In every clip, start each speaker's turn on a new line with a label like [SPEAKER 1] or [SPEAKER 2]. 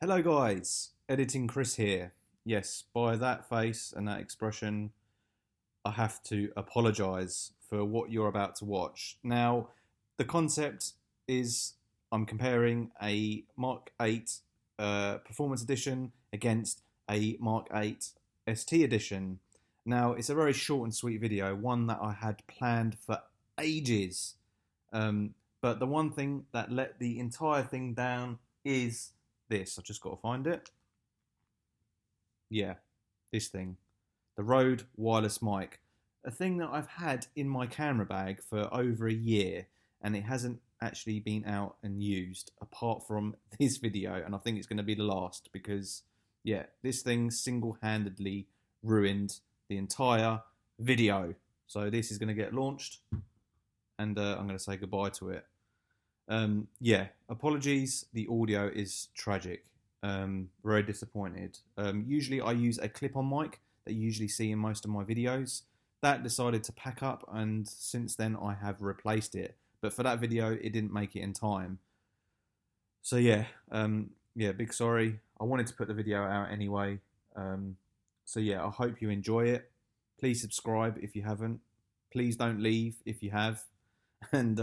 [SPEAKER 1] Hello guys, Editing Chris here. Yes, by that face and that expression, I have to apologise for what you're about to watch. Now, the concept is I'm comparing a Mark 8 Performance Edition against a Mark 8 ST Edition. Now, it's a very short and sweet video, one that I had planned for ages. But the one thing that let the entire thing down is this. I've just got to find it. Yeah, this thing. The Rode wireless mic. A thing that I've had in my camera bag for over a year, and it hasn't actually been out and used apart from this video, and I think it's going to be the last because, yeah, this thing single-handedly ruined the entire video. So this is going to get launched, and I'm going to say goodbye to it. Yeah, apologies, the audio is tragic. Very disappointed. Usually I use a clip-on mic that you usually see in most of my videos. That decided to pack up, and since then I have replaced it. But for that video, it didn't make it in time. So yeah, yeah, big sorry. I wanted to put the video out anyway. So yeah, I hope you enjoy it. Please subscribe if you haven't. Please don't leave if you have. And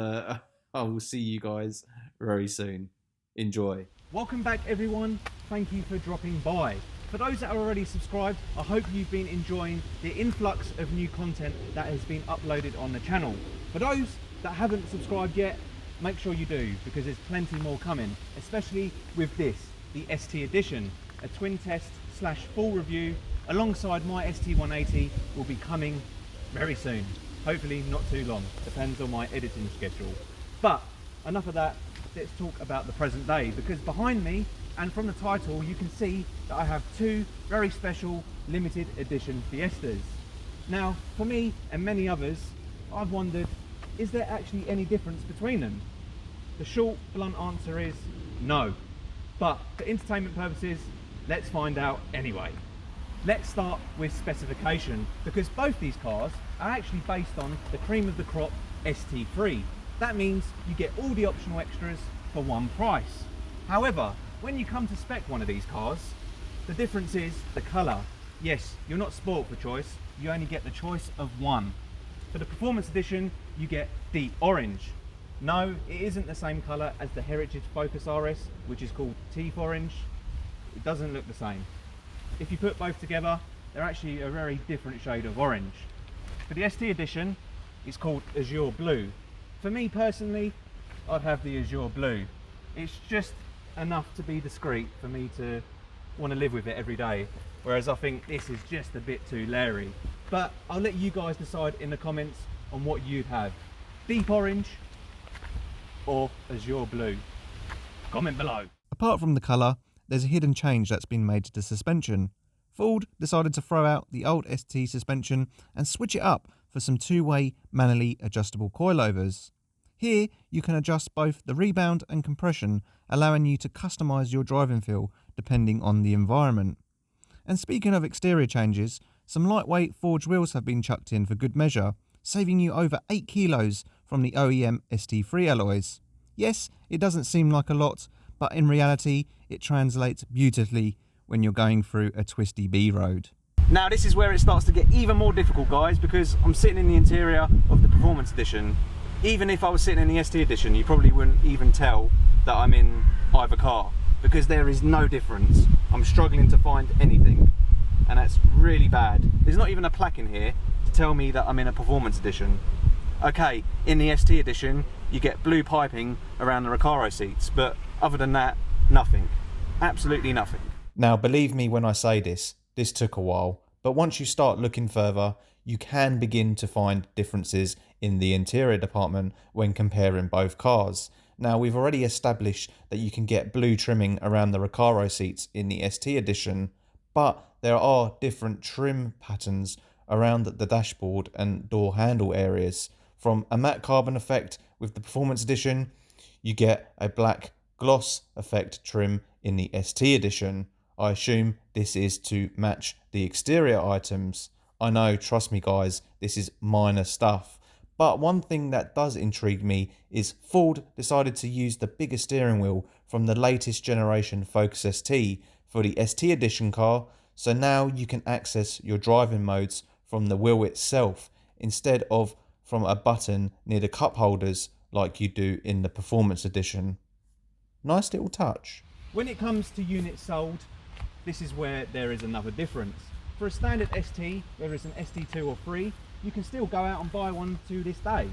[SPEAKER 1] I will see you guys very soon. Enjoy.
[SPEAKER 2] Welcome back everyone. Thank you for dropping by. For those that are already subscribed, I hope you've been enjoying the influx of new content that has been uploaded on the channel. For those that haven't subscribed yet, make sure you do, because there's plenty more coming, especially with this, the ST Edition. A twin test / full review alongside my ST180 will be coming very soon. Hopefully not too long, depends on my editing schedule. But enough of that, let's talk about the present day, because behind me and from the title you can see that I have two very special limited edition Fiestas. Now for me and many others, I've wondered, is there actually any difference between them? The short, blunt answer is no. But for entertainment purposes, let's find out anyway. Let's start with specification, because both these cars are actually based on the cream of the crop ST3. That means you get all the optional extras for one price. However, when you come to spec one of these cars, the difference is the colour. Yes, you're not spoilt for choice, you only get the choice of one. For the Performance Edition, you get deep orange. No, it isn't the same colour as the Heritage Focus RS, which is called Teeth Orange. It doesn't look the same. If you put both together, they're actually a very different shade of orange. For the ST Edition, it's called Azure Blue. For me personally, I'd have the Azure Blue. It's just enough to be discreet for me to want to live with it every day, whereas I think this is just a bit too leery. But I'll let you guys decide in the comments on what you'd have. Deep orange or Azure Blue. Comment below.
[SPEAKER 3] Apart from the colour, there's a hidden change that's been made to the suspension. Ford decided to throw out the old ST suspension and switch it up for some two-way manually adjustable coilovers. Here you can adjust both the rebound and compression, allowing you to customise your driving feel depending on the environment. And speaking of exterior changes, some lightweight forged wheels have been chucked in for good measure, saving you over 8 kilos from the OEM ST3 alloys. Yes, it doesn't seem like a lot, but in reality it translates beautifully when you're going through a twisty B road.
[SPEAKER 2] Now this is where it starts to get even more difficult, guys, because I'm sitting in the interior of the Performance Edition. Even if I was sitting in the ST Edition, you probably wouldn't even tell that I'm in either car, because there is no difference. I'm struggling to find anything, and that's really bad. There's not even a plaque in here to tell me that I'm in a Performance Edition. Okay, in the ST Edition, you get blue piping around the Recaro seats, but other than that, nothing. Absolutely nothing.
[SPEAKER 1] Now, believe me when I say this, this took a while, but once you start looking further, you can begin to find differences in the interior department when comparing both cars. Now, we've already established that you can get blue trimming around the Recaro seats in the ST edition, but there are different trim patterns around the dashboard and door handle areas. From a matte carbon effect with the Performance Edition, you get a black gloss effect trim in the ST edition. I assume this is to match the exterior items. I know, trust me guys, this is minor stuff. But one thing that does intrigue me is Ford decided to use the bigger steering wheel from the latest generation Focus ST for the ST edition car, so now you can access your driving modes from the wheel itself instead of from a button near the cup holders like you do in the Performance Edition. Nice little touch.
[SPEAKER 2] When it comes to units sold, this is where there is another difference. For a standard ST, whether it's an ST2 or 3, you can still go out and buy one to this day.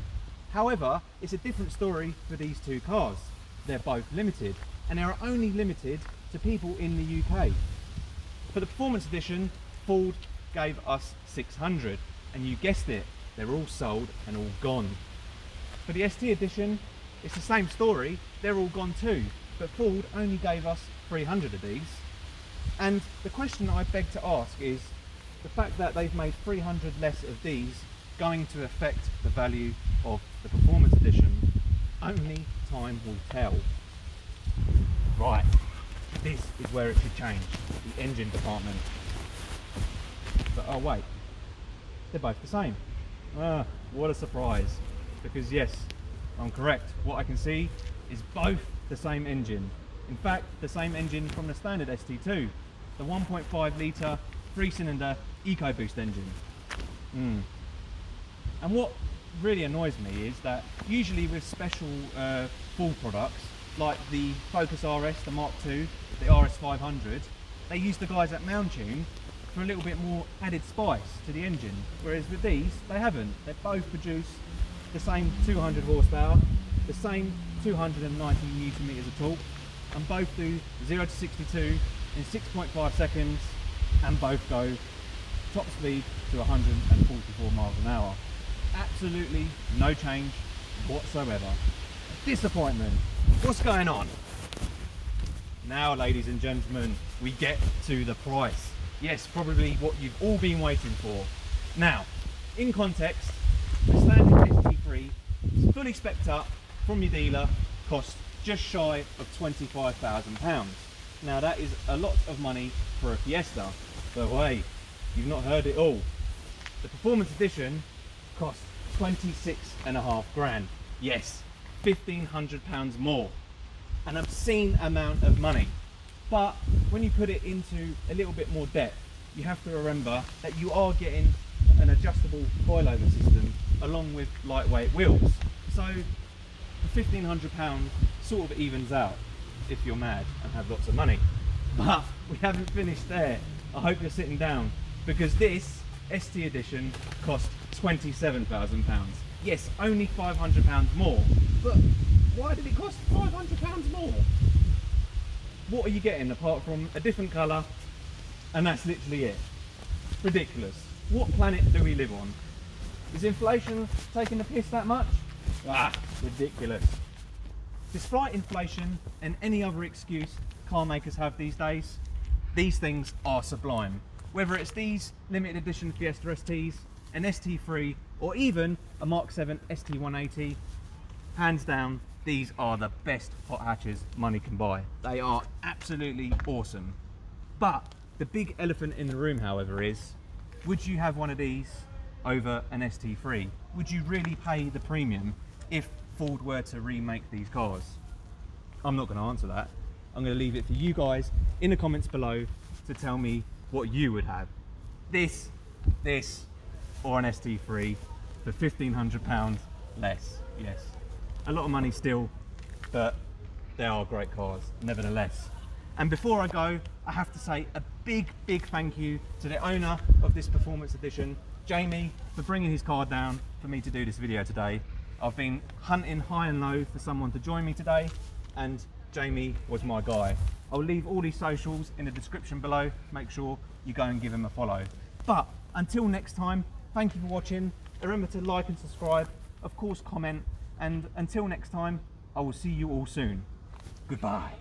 [SPEAKER 2] However, it's a different story for these two cars. They're both limited, and they are only limited to people in the UK. For the Performance Edition, Ford gave us 600, and you guessed it, they're all sold and all gone. For the ST Edition, it's the same story, they're all gone too, but Ford only gave us 300 of these. And the question I beg to ask is, the fact that they've made 300 less of these going to affect the value of the Performance Edition? Only time will tell. Right, this is where it should change, the engine department. But oh wait, they're both the same. What a surprise. Because yes, I'm correct. What I can see is both the same engine. In fact, the same engine from the standard ST2, the 1.5 litre 3-cylinder EcoBoost engine. And what really annoys me is that usually with special Ford products like the Focus RS, the Mark II, the RS 500, they use the guys at Mountune for a little bit more added spice to the engine, whereas with these they haven't. They both produce the same 200 horsepower, the same 290 newton meters of torque, and both do 0 to 62 in 6.5 seconds, and both go top speed to 144 miles an hour. Absolutely no change whatsoever. Disappointment. What's going on? Now, ladies and gentlemen, we get to the price. Yes, probably what you've all been waiting for. Now, in context, the standard ST3 is fully spec'd up from your dealer, costs just shy of £25,000. Now that is a lot of money for a Fiesta, but wait, you've not heard it all. The Performance Edition costs 26.5 grand. Yes, £1,500 more. An obscene amount of money. But when you put it into a little bit more depth, you have to remember that you are getting an adjustable coilover system along with lightweight wheels. So the £1,500 sort of evens out if you're mad and have lots of money. But we haven't finished there. I hope you're sitting down, because this ST Edition cost £27,000. Yes, only £500 more. But why did it cost £500 more? What are you getting apart from a different colour? And that's literally it. Ridiculous. What planet do we live on? Is inflation taking the piss that much? Ridiculous. Despite inflation and any other excuse car makers have these days, these things are sublime. Whether it's these limited edition Fiesta STs, an ST3, or even a Mark 7 ST180, hands down, these are the best hot hatches money can buy. They are absolutely awesome. But the big elephant in the room, however, is, would you have one of these over an ST3? Would you really pay the premium if Ford were to remake these cars? I'm not going to answer that. I'm going to leave it for you guys in the comments below to tell me what you would have. This, or an ST3 for £1,500 less. Yes, a lot of money still, but they are great cars nevertheless. And before I go, I have to say a big thank you to the owner of this Performance Edition, Jamie, for bringing his car down for me to do this video today. I've been hunting high and low for someone to join me today, and Jamie was my guy. I'll leave all these socials in the description below. Make sure you go and give him a follow. But until next time, thank you for watching. Remember to like and subscribe, of course comment, and until next time, I will see you all soon. Goodbye.